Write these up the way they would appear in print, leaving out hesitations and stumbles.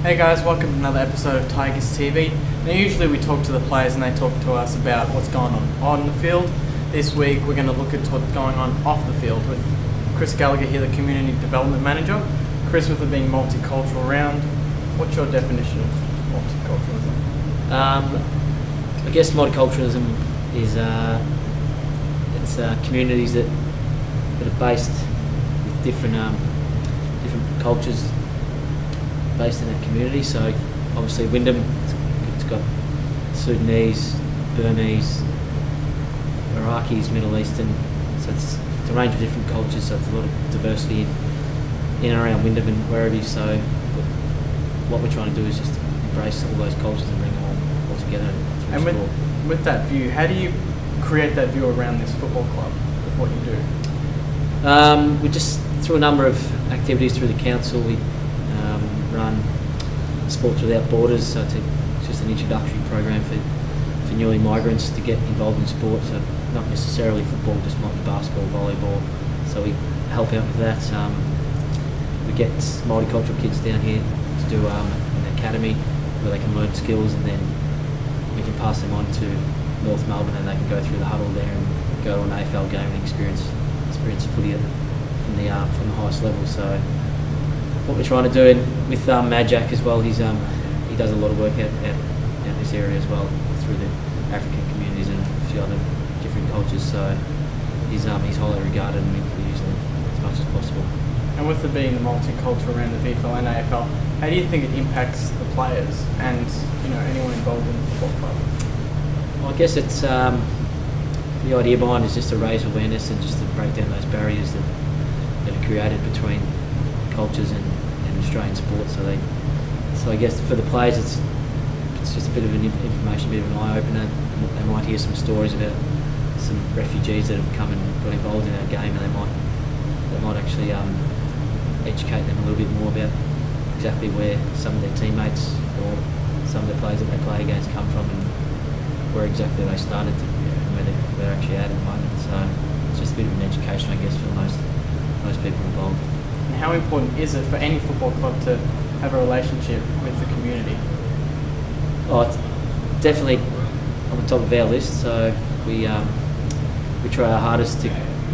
Hey guys, welcome to another episode of Tigers TV. Now usually we talk to the players and they talk to us about what's going on the field. This week we're going to look at what's going on off the field with Chris Gallagher here, the Community Development Manager. Chris, with it being multicultural round, what's your definition of multiculturalism? I guess multiculturalism is it's communities that are based with different cultures based in that community. So obviously Wyndham, it's got Sudanese, Burmese, Iraqis, Middle Eastern, so it's a range of different cultures, so it's a lot of diversity in and around Wyndham and wherever. So what we're trying to do is just embrace all those cultures and bring them all together through sport. With that view, how do you create that view around this football club with what you do? We just, through a number of activities through the council, we run Sports Without Borders, so it's just an introductory program for newly migrants to get involved in sport, so not necessarily football, just might be basketball, volleyball, so we help out with that. We get multicultural kids down here to do an academy where they can learn skills, and then we can pass them on to North Melbourne and they can go through the huddle there and go to an AFL game and experience footy from the highest level. So what we're trying to do with Majak as well, he does a lot of work out this area as well through the African communities and a few other different cultures. So he's highly regarded and we use him as much as possible. And with it being the multicultural around the VFL and AFL, how do you think it impacts the players and anyone involved in the football club? Well, I guess it's the idea behind is just to raise awareness and just to break down those barriers that are created between cultures and Australian sport. So I guess for the players it's just a bit of an information, a bit of an eye opener. They might hear some stories about some refugees that have come and got involved in our game, and they might actually educate them a little bit more about exactly where some of their teammates or some of the players that they play against come from and where exactly they started and where they're actually at the moment. So it's just a bit of an education, I guess, for most people involved. And how important is it for any football club to have a relationship with the community? Oh, it's definitely on the top of our list. So we try our hardest to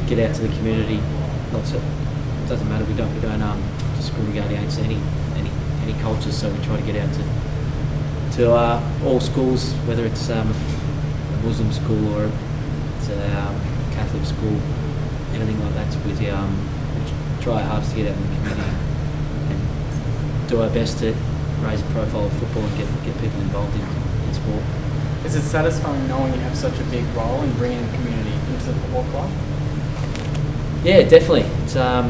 get out to the community. It doesn't matter. We don't discriminate against any cultures. So we try to get out to all schools, whether it's a Muslim school or it's a Catholic school, anything like that. We try our hardest to get out in the community and do our best to raise the profile of football and get people involved in sport. Is it satisfying knowing you have such a big role in bringing the community into the football club? Yeah, definitely. I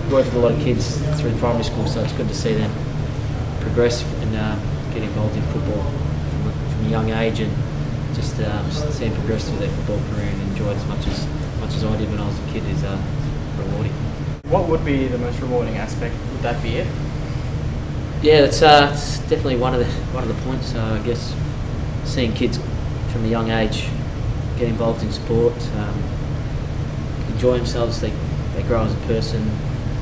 work with a lot of kids through primary school, so it's good to see them progress and get involved in football from a young age, and just see them progress through their football career and enjoy it as much as I did when I was a kid is rewarding. What would be the most rewarding aspect? Would that be it? Yeah, it's definitely one of the points. I guess seeing kids from a young age get involved in sport, enjoy themselves, they grow as a person,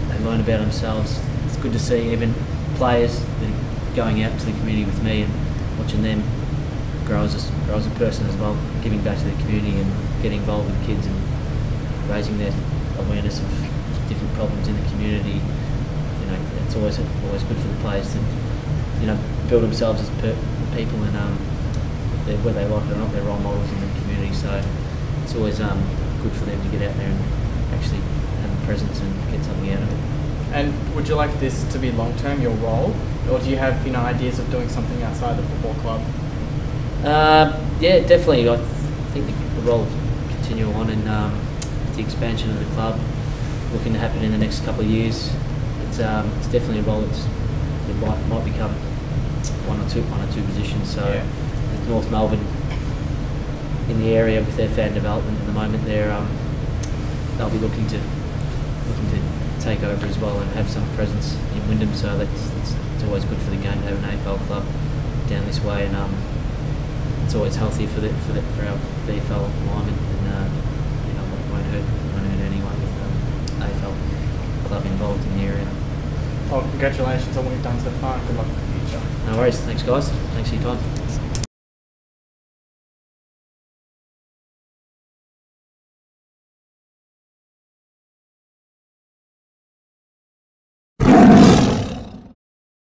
they learn about themselves. It's good to see even players that are going out to the community with me and watching them grow as a person as well, giving back to the community and getting involved with kids and raising their awareness of different problems in the community. It's always good for the players to build themselves as people, and whether they like it or not, they're role models in the community. So it's always good for them to get out there and actually have a presence and get something out of it. And would you like this to be long term, your role, or do you have ideas of doing something outside the football club? Yeah, definitely. I think the role will continue on, and the expansion of the club looking to happen in the next couple of years. It's definitely a role that might become one or two positions. So yeah. With North Melbourne in the area with their fan development at the moment, they'll be looking to take over as well and have some presence in Wyndham. So it's always good for the game to have an AFL club down this way, and it's always healthy for our VFL alignment, and won't hurt anyone with AFL club involved in the area. Well, congratulations on what you've done so far and good luck for the future. No worries. Thanks, guys. Thanks for your time.